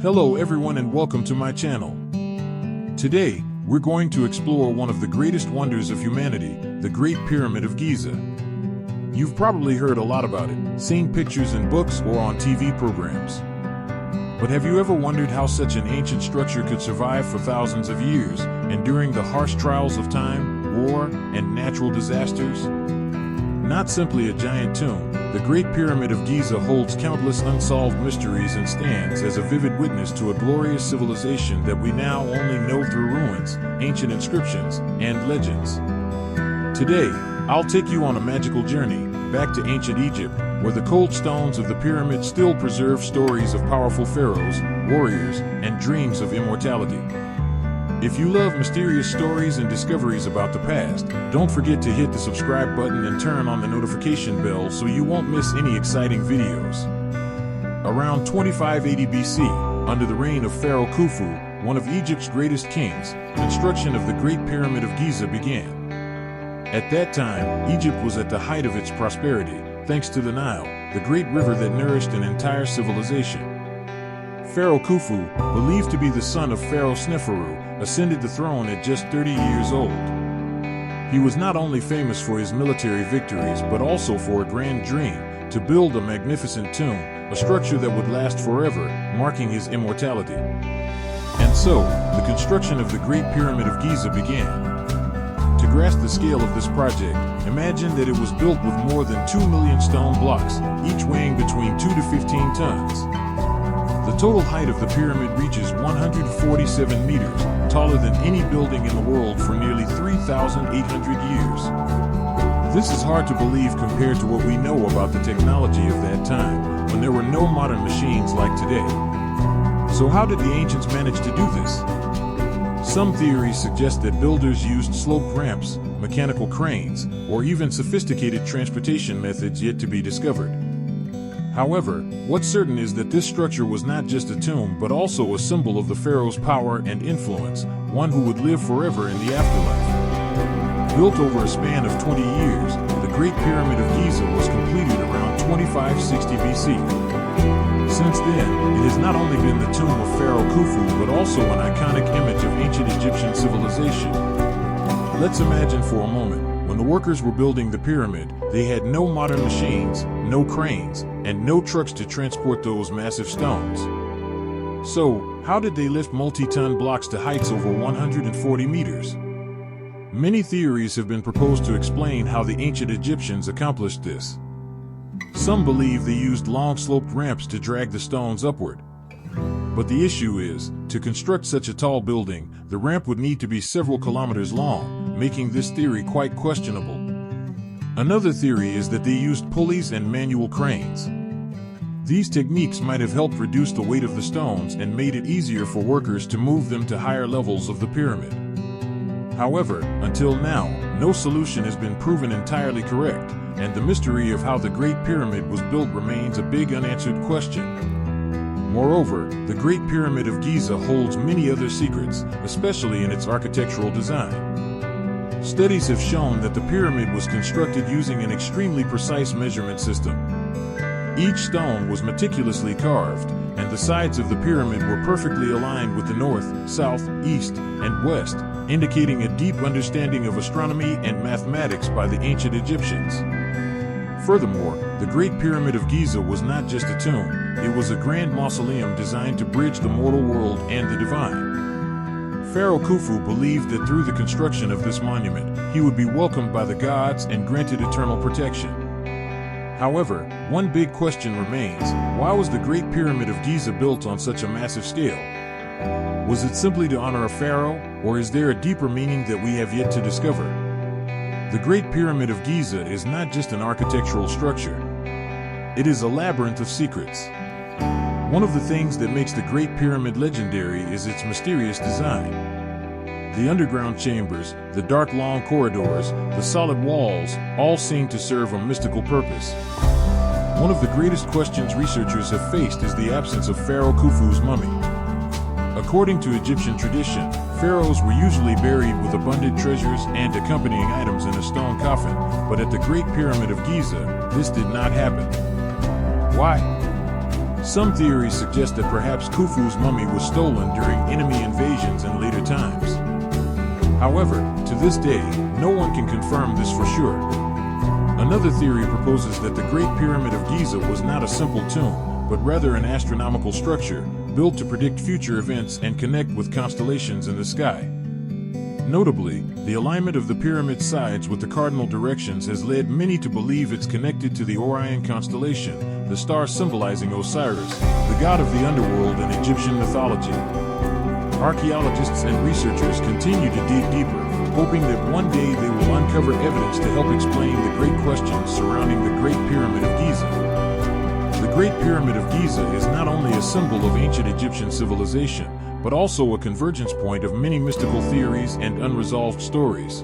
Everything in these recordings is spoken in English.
Hello everyone and welcome to my channel. Today, we're going to explore one of the greatest wonders of humanity, the Great Pyramid of Giza. You've probably heard a lot about it, seen pictures in books or on TV programs. But have you ever wondered how such an ancient structure could survive for thousands of years, enduring the harsh trials of time, war, and natural disasters? Not simply a giant tomb, the Great Pyramid of Giza holds countless unsolved mysteries and stands as a vivid witness to a glorious civilization that we now only know through ruins, ancient inscriptions, and legends. Today, I'll take you on a magical journey back to ancient Egypt, where the cold stones of the pyramid still preserve stories of powerful pharaohs, warriors, and dreams of immortality. If you love mysterious stories and discoveries about the past, don't forget to hit the subscribe button and turn on the notification bell so you won't miss any exciting videos. Around 2580 BC, under the reign of Pharaoh Khufu, one of Egypt's greatest kings, construction of the Great Pyramid of Giza began. At that time, Egypt was at the height of its prosperity, thanks to the Nile, the great river that nourished an entire civilization. Pharaoh Khufu, believed to be the son of Pharaoh Sneferu, ascended the throne at just 30 years old. He was not only famous for his military victories but also for a grand dream, to build a magnificent tomb, a structure that would last forever, marking his immortality. And so, the construction of the Great Pyramid of Giza began. To grasp the scale of this project, imagine that it was built with more than 2 million stone blocks, each weighing between 2 to 15 tons. The total height of the pyramid reaches 147 meters, taller than any building in the world for nearly 3,800 years. This is hard to believe compared to what we know about the technology of that time, when there were no modern machines like today. So how did the ancients manage to do this? Some theories suggest that builders used sloped ramps, mechanical cranes, or even sophisticated transportation methods yet to be discovered. However, what's certain is that this structure was not just a tomb but also a symbol of the pharaoh's power and influence, one who would live forever in the afterlife. Built over a span of 20 years, the Great Pyramid of Giza was completed around 2560 BC. Since then, it has not only been the tomb of Pharaoh Khufu but also an iconic image of ancient Egyptian civilization. Let's imagine for a moment, when the workers were building the pyramid, they had no modern machines, no cranes, and no trucks to transport those massive stones. So, how did they lift multi-ton blocks to heights over 140 meters? Many theories have been proposed to explain how the ancient Egyptians accomplished this. Some believe they used long sloped ramps to drag the stones upward. But the issue is, to construct such a tall building, the ramp would need to be several kilometers long, making this theory quite questionable. Another theory is that they used pulleys and manual cranes. These techniques might have helped reduce the weight of the stones and made it easier for workers to move them to higher levels of the pyramid. However, until now, no solution has been proven entirely correct, and the mystery of how the Great Pyramid was built remains a big unanswered question. Moreover, the Great Pyramid of Giza holds many other secrets, especially in its architectural design. Studies have shown that the pyramid was constructed using an extremely precise measurement system. Each stone was meticulously carved, and the sides of the pyramid were perfectly aligned with the north, south, east, and west, indicating a deep understanding of astronomy and mathematics by the ancient Egyptians. Furthermore, the Great Pyramid of Giza was not just a tomb, it was a grand mausoleum designed to bridge the mortal world and the divine. Pharaoh Khufu believed that through the construction of this monument, he would be welcomed by the gods and granted eternal protection. However, one big question remains: why was the Great Pyramid of Giza built on such a massive scale? Was it simply to honor a pharaoh, or is there a deeper meaning that we have yet to discover? The Great Pyramid of Giza is not just an architectural structure. It is a labyrinth of secrets. One of the things that makes the Great Pyramid legendary is its mysterious design. The underground chambers, the dark long corridors, the solid walls, all seem to serve a mystical purpose. One of the greatest questions researchers have faced is the absence of Pharaoh Khufu's mummy. According to Egyptian tradition, pharaohs were usually buried with abundant treasures and accompanying items in a stone coffin, but at the Great Pyramid of Giza, this did not happen. Why? Some theories suggest that perhaps Khufu's mummy was stolen during enemy invasions in later times. However, to this day, no one can confirm this for sure. Another theory proposes that the Great Pyramid of Giza was not a simple tomb, but rather an astronomical structure, built to predict future events and connect with constellations in the sky. Notably, the alignment of the pyramid's sides with the cardinal directions has led many to believe it's connected to the Orion constellation, the star symbolizing Osiris, the god of the underworld in Egyptian mythology. Archaeologists and researchers continue to dig deeper, hoping that one day they will uncover evidence to help explain the great questions surrounding the Great Pyramid of Giza. The Great Pyramid of Giza is not only a symbol of ancient Egyptian civilization, but also a convergence point of many mystical theories and unresolved stories.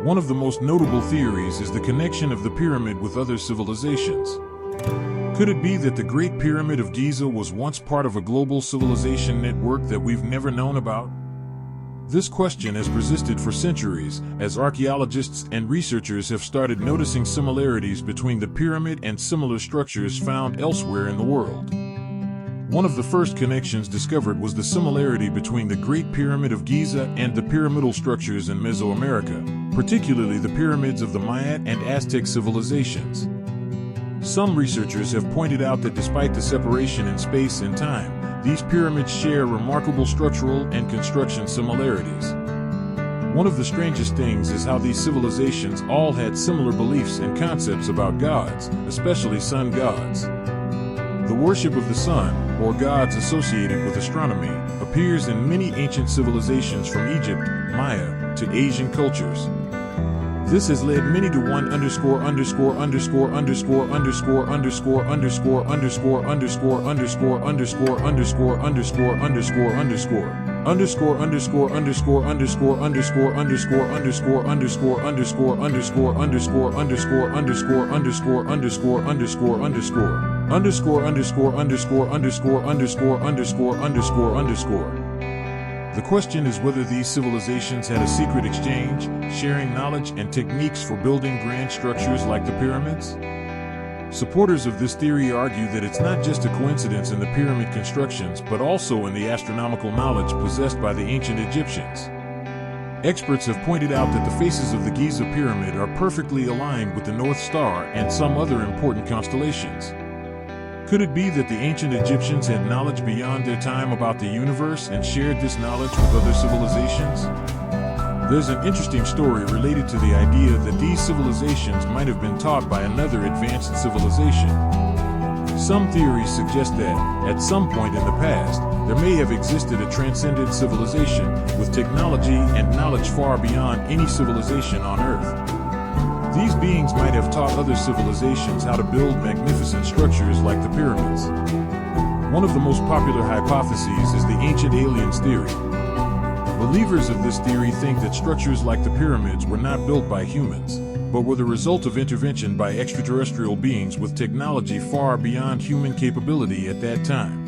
One of the most notable theories is the connection of the pyramid with other civilizations. Could it be that the Great Pyramid of Giza was once part of a global civilization network that we've never known about? This question has persisted for centuries, as archaeologists and researchers have started noticing similarities between the pyramid and similar structures found elsewhere in the world. One of the first connections discovered was the similarity between the Great Pyramid of Giza and the pyramidal structures in Mesoamerica, particularly the pyramids of the Maya and Aztec civilizations. Some researchers have pointed out that despite the separation in space and time, these pyramids share remarkable structural and construction similarities. One of the strangest things is how these civilizations all had similar beliefs and concepts about gods, especially sun gods. The worship of the sun, or gods associated with astronomy, appears in many ancient civilizations from Egypt, Maya, to Asian cultures. This has led many to The question is whether these civilizations had a secret exchange, sharing knowledge and techniques for building grand structures like the pyramids. Supporters of this theory argue that it's not just a coincidence in the pyramid constructions, but also in the astronomical knowledge possessed by the ancient Egyptians. Experts have pointed out that the faces of the Giza pyramid are perfectly aligned with the North Star and some other important constellations. Could it be that the ancient Egyptians had knowledge beyond their time about the universe and shared this knowledge with other civilizations? There's an interesting story related to the idea that these civilizations might have been taught by another advanced civilization. Some theories suggest that, at some point in the past, there may have existed a transcendent civilization with technology and knowledge far beyond any civilization on Earth. These beings might have taught other civilizations how to build magnificent structures like the pyramids. One of the most popular hypotheses is the ancient aliens theory. Believers of this theory think that structures like the pyramids were not built by humans, but were the result of intervention by extraterrestrial beings with technology far beyond human capability at that time.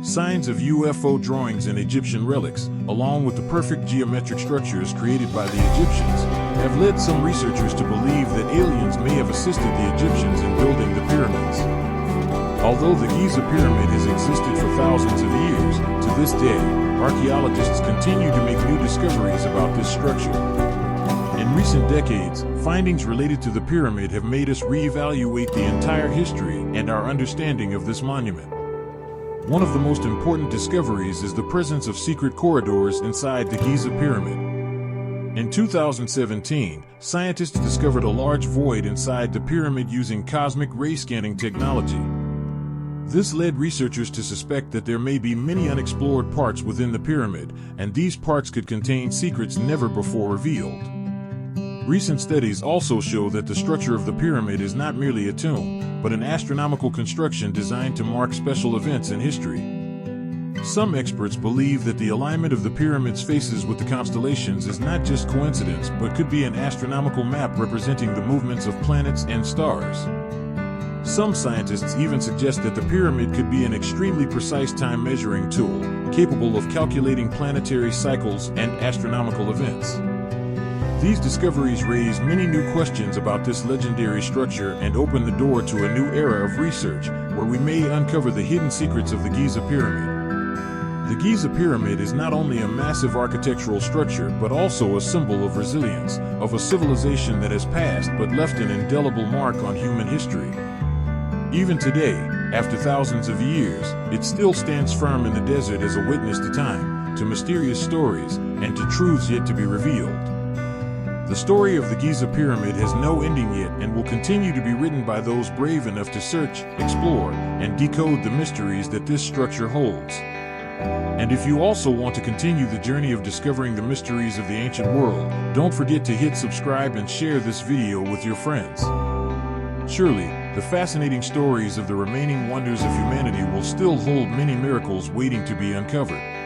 Signs of UFO drawings in Egyptian relics, along with the perfect geometric structures created by the Egyptians, have led some researchers to believe that aliens may have assisted the Egyptians in building the pyramids. Although the Giza pyramid has existed for thousands of years, to this day, archaeologists continue to make new discoveries about this structure. In recent decades, findings related to the pyramid have made us reevaluate the entire history and our understanding of this monument. One of the most important discoveries is the presence of secret corridors inside the Giza pyramid. In 2017, scientists discovered a large void inside the pyramid using cosmic ray scanning technology. This led researchers to suspect that there may be many unexplored parts within the pyramid, and these parts could contain secrets never before revealed. Recent studies also show that the structure of the pyramid is not merely a tomb, but an astronomical construction designed to mark special events in history. Some experts believe that the alignment of the pyramid's faces with the constellations is not just coincidence, but could be an astronomical map representing the movements of planets and stars. Some scientists even suggest that the pyramid could be an extremely precise time measuring tool, capable of calculating planetary cycles and astronomical events. These discoveries raise many new questions about this legendary structure and open the door to a new era of research, where we may uncover the hidden secrets of the Giza Pyramid. The Giza Pyramid is not only a massive architectural structure, but also a symbol of resilience, of a civilization that has passed but left an indelible mark on human history. Even today, after thousands of years, it still stands firm in the desert as a witness to time, to mysterious stories, and to truths yet to be revealed. The story of the Giza Pyramid has no ending yet and will continue to be written by those brave enough to search, explore, and decode the mysteries that this structure holds. And if you also want to continue the journey of discovering the mysteries of the ancient world, don't forget to hit subscribe and share this video with your friends. Surely, the fascinating stories of the remaining wonders of humanity will still hold many miracles waiting to be uncovered.